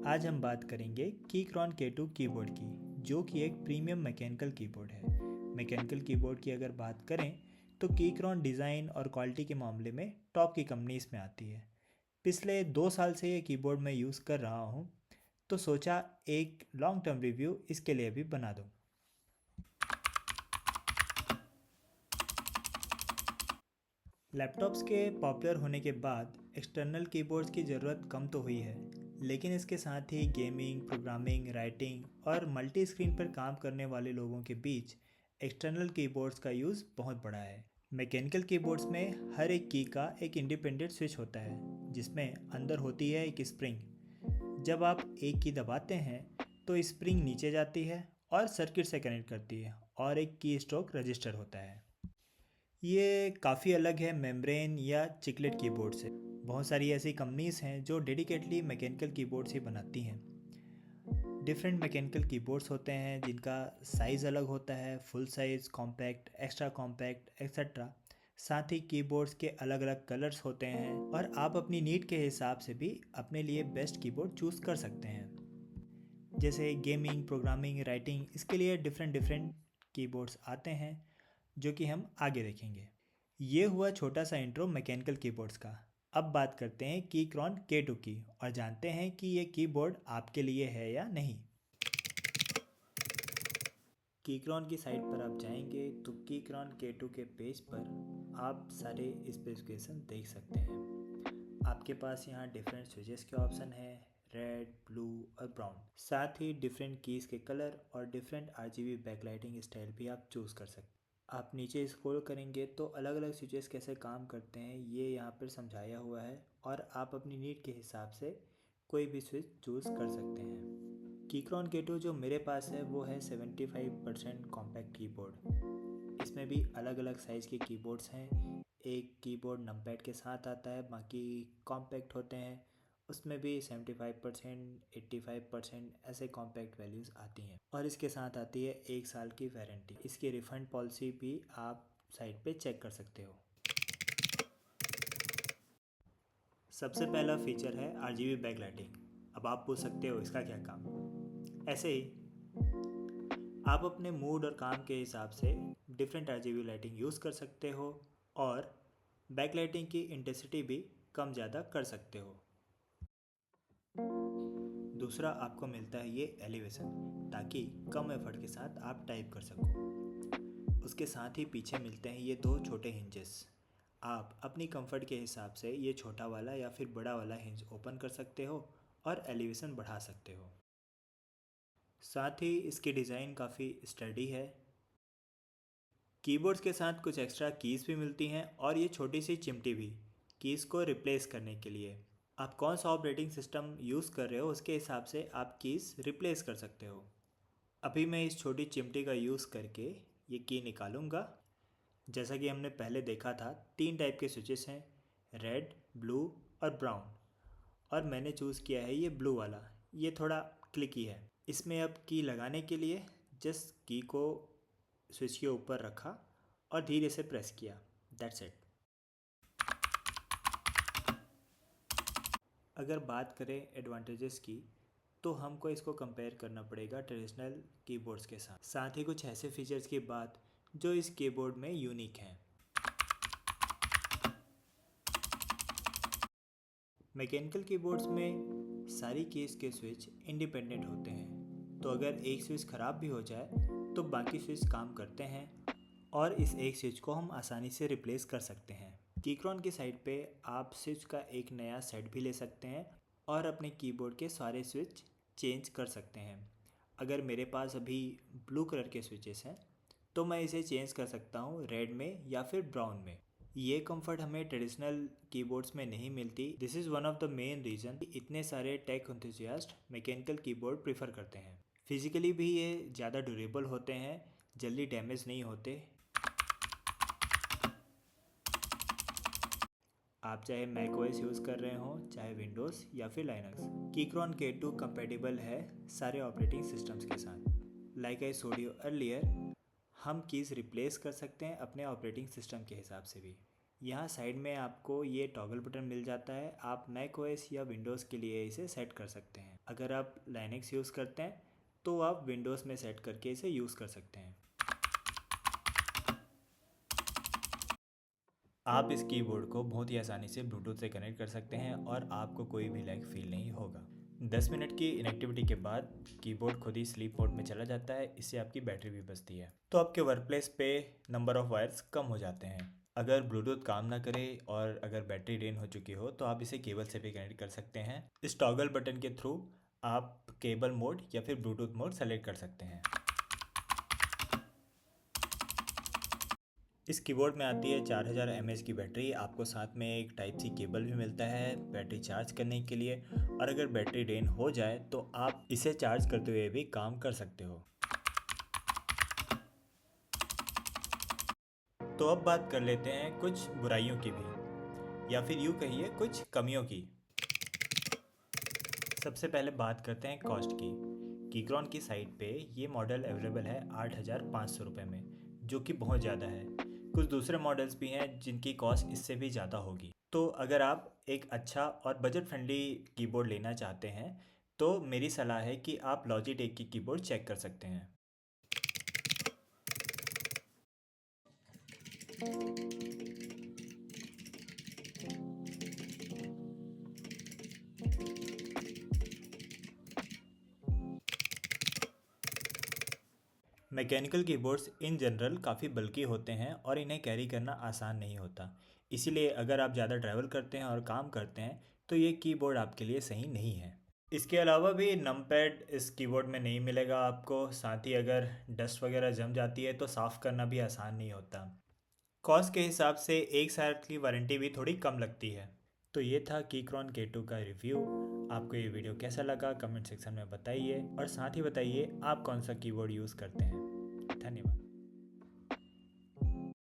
आज हम बात करेंगे कीक्रॉन K2 कीबोर्ड की, जो कि एक प्रीमियम मैकेनिकल कीबोर्ड है। मैकेनिकल कीबोर्ड की अगर बात करें तो कीक्रॉन डिज़ाइन और क्वालिटी के मामले में टॉप की कंपनीज में आती है। पिछले 2 साल से ये कीबोर्ड मैं यूज़ कर रहा हूँ, तो सोचा एक लॉन्ग टर्म रिव्यू इसके लिए भी बना दूँ। लैपटॉप्स के पॉपुलर होने के बाद एक्सटर्नल कीबोर्ड्स की ज़रूरत कम तो हुई है, लेकिन इसके साथ ही गेमिंग, प्रोग्रामिंग, राइटिंग और मल्टी स्क्रीन पर काम करने वाले लोगों के बीच एक्सटर्नल कीबोर्ड्स का यूज़ बहुत बड़ा है। मैकेनिकल कीबोर्ड्स में हर एक की का एक इंडिपेंडेंट स्विच होता है, जिसमें अंदर होती है एक स्प्रिंग। जब आप एक की दबाते हैं तो स्प्रिंग नीचे जाती है और सर्किट से कनेक्ट करती है और एक की स्ट्रोक रजिस्टर होता है। ये काफ़ी अलग है मेम्ब्रेन या चिकलेट कीबोर्ड से। बहुत सारी ऐसी कंपनीज हैं जो डेडिकेटली मैकेनिकल कीबोर्ड्स ही बनाती हैं। डिफरेंट मैकेनिकल कीबोर्ड्स होते हैं जिनका साइज़ अलग होता है, full size, compact, extra compact etcetera. साथ ही कीबोर्ड्स के अलग अलग कलर्स होते हैं और आप अपनी नीड के हिसाब से भी अपने लिए बेस्ट कीबोर्ड चूज़ कर सकते हैं। जैसे गेमिंग, प्रोग्रामिंग, राइटिंग, इसके लिए डिफरेंट डिफरेंट कीबोर्ड्स आते हैं जो कि हम आगे देखेंगे। ये हुआ छोटा सा इंट्रो मैकेनिकल कीबोर्ड्स का। अब बात करते हैं कीक्रॉन K2 की और जानते हैं कि ये कीबोर्ड आपके लिए है या नहीं। कीक्रॉन की साइट पर आप जाएंगे तो कीक्रॉन K2 के पेज पर आप सारे स्पेसिफिकेशन देख सकते हैं। आपके पास यहाँ डिफरेंट स्विचेस के ऑप्शन है, रेड, ब्लू और ब्राउन। साथ ही डिफरेंट कीज़ के कलर और डिफरेंट RGB बैकलाइटिंग स्टाइल भी आप चूज़ कर सकते हैं। आप नीचे स्क्रॉल करेंगे तो अलग अलग स्विचेस कैसे काम करते हैं ये यहाँ पर समझाया हुआ है और आप अपनी नीड के हिसाब से कोई भी स्विच चूज़ कर सकते हैं। कीक्रॉन K2 जो मेरे पास है वो है 75% कॉम्पैक्ट कीबोर्ड। इसमें भी अलग अलग साइज़ के कीबोर्ड्स हैं। एक कीबोर्ड नमपैड के साथ आता है, बाकी कॉम्पैक्ट होते हैं। उसमें भी 75%, 85% ऐसे कॉम्पैक्ट वैल्यूज़ आती हैं और इसके साथ आती है 1 साल की वारंटी। इसकी रिफ़ंड पॉलिसी भी आप साइट पे चेक कर सकते हो। सबसे पहला फीचर है RGB बैकलाइटिंग। अब आप पूछ सकते हो इसका क्या काम। ऐसे ही आप अपने मूड और काम के हिसाब से डिफरेंट RGB लाइटिंग यूज़ कर सकते हो और बैकलाइटिंग की इंटेंसिटी भी कम ज़्यादा कर सकते हो। दूसरा आपको मिलता है ये एलिवेशन, ताकि कम एफर्ट के साथ आप टाइप कर सको। उसके साथ ही पीछे मिलते हैं ये 2 छोटे हिंजेस। आप अपनी कंफर्ट के हिसाब से ये छोटा वाला या फिर बड़ा वाला हिंज ओपन कर सकते हो और एलिवेशन बढ़ा सकते हो। साथ ही इसकी डिज़ाइन काफ़ी स्टडी है। कीबोर्ड्स के साथ कुछ एक्स्ट्रा कीज़ भी मिलती हैं और ये छोटी सी चिमटी भी, कीज़ को रिप्लेस करने के लिए। आप कौन सा ऑपरेटिंग सिस्टम यूज़ कर रहे हो उसके हिसाब से आप कीज़ रिप्लेस कर सकते हो। अभी मैं इस छोटी चिमटी का यूज़ करके ये की निकालूंगा। जैसा कि हमने पहले देखा था 3 टाइप के स्विचेस हैं, रेड, ब्लू और ब्राउन, और मैंने चूज़ किया है ये ब्लू वाला। ये थोड़ा क्लिकी है। इसमें अब की लगाने के लिए जस्ट की को स्विच के ऊपर रखा और धीरे से प्रेस किया, दैट्स इट। अगर बात करें एडवांटेजेस की तो हमको इसको कंपेयर करना पड़ेगा ट्रेडिशनल कीबोर्ड्स के साथ ही कुछ ऐसे फीचर्स की बात जो इस कीबोर्ड में यूनिक हैं। मैकेनिकल कीबोर्ड्स में सारी कीज़ के स्विच इंडिपेंडेंट होते हैं, तो अगर एक स्विच ख़राब भी हो जाए तो बाकी स्विच काम करते हैं और इस एक स्विच को हम आसानी से रिप्लेस कर सकते हैं। कीक्रॉन की साइट पे आप स्विच का एक नया सेट भी ले सकते हैं और अपने कीबोर्ड के सारे स्विच चेंज कर सकते हैं। अगर मेरे पास अभी ब्लू कलर के स्विचेस हैं तो मैं इसे चेंज कर सकता हूँ रेड में या फिर ब्राउन में। ये कंफर्ट हमें ट्रेडिशनल कीबोर्ड्स में नहीं मिलती। This is one of the main reason इतने सारे tech enthusiast mechanical keyboard prefer करते हैं। फिजिकली भी ये ज़्यादा ड्यूरेबल होते हैं, जल्दी डैमेज नहीं होते। आप चाहे मैक ओएस यूज़ कर रहे हो, चाहे विंडोज़ या फिर लाइनक्स, कीक्रॉन K2 कंपेटिबल है सारे ऑपरेटिंग सिस्टम्स के साथ। Like I showed you earlier, हम कीज़ रिप्लेस कर सकते हैं अपने ऑपरेटिंग सिस्टम के हिसाब से भी। यहाँ साइड में आपको ये टॉगल बटन मिल जाता है। आप मैक ओएस या विंडोज़ के लिए इसे सेट कर सकते हैं। अगर आप लाइनक्स यूज़ करते हैं तो आप विंडोज़ में सेट करके इसे यूज़ कर सकते हैं। आप इस कीबोर्ड को बहुत ही आसानी से ब्लूटूथ से कनेक्ट कर सकते हैं और आपको कोई भी लैग फील नहीं होगा। 10 मिनट की इनएक्टिविटी के बाद कीबोर्ड खुद ही स्लीप मोड में चला जाता है। इससे आपकी बैटरी भी बचती है, तो आपके वर्क प्लेस पे नंबर ऑफ़ वायर्स कम हो जाते हैं। अगर ब्लूटूथ काम ना करे और अगर बैटरी ड्रेन हो चुकी हो तो आप इसे केबल से भी कनेक्ट कर सकते हैं। इस टॉगल बटन के थ्रू आप केबल मोड या फिर ब्लूटूथ मोड सेलेक्ट कर सकते हैं। इस कीबोर्ड में आती है 4000 mAh की बैटरी। आपको साथ में एक टाइप सी केबल भी मिलता है बैटरी चार्ज करने के लिए, और अगर बैटरी ड्रेन हो जाए तो आप इसे चार्ज करते हुए भी काम कर सकते हो। तो अब बात कर लेते हैं कुछ बुराइयों की भी, या फिर यूँ कहिए कुछ कमियों की। सबसे पहले बात करते हैं कॉस्ट की। कीक्रॉन की साइट पे ये मॉडल अवेलेबल है 8500 रुपये में, जो कि बहुत ज़्यादा है। कुछ दूसरे मॉडल्स भी हैं जिनकी कॉस्ट इससे भी ज़्यादा होगी। तो अगर आप एक अच्छा और बजट फ्रेंडली कीबोर्ड लेना चाहते हैं तो मेरी सलाह है कि आप लॉजिटेक की कीबोर्ड चेक कर सकते हैं। मैकेनिकल कीबोर्ड्स इन जनरल काफ़ी बल्की होते हैं और इन्हें कैरी करना आसान नहीं होता। इसीलिए अगर आप ज़्यादा ट्रैवल करते हैं और काम करते हैं तो ये कीबोर्ड आपके लिए सही नहीं है। इसके अलावा भी नमपैड इस कीबोर्ड में नहीं मिलेगा आपको। साथ ही अगर डस्ट वगैरह जम जाती है तो साफ़ करना भी आसान नहीं होता। कॉस्ट के हिसाब से 1 साल की वारंटी भी थोड़ी कम लगती है। तो ये था कीक्रॉन K2 का रिव्यू। आपको ये वीडियो कैसा लगा कमेंट सेक्शन में बताइए, और साथ ही बताइए आप कौन सा कीबोर्ड यूज़ करते हैं। धन्यवाद।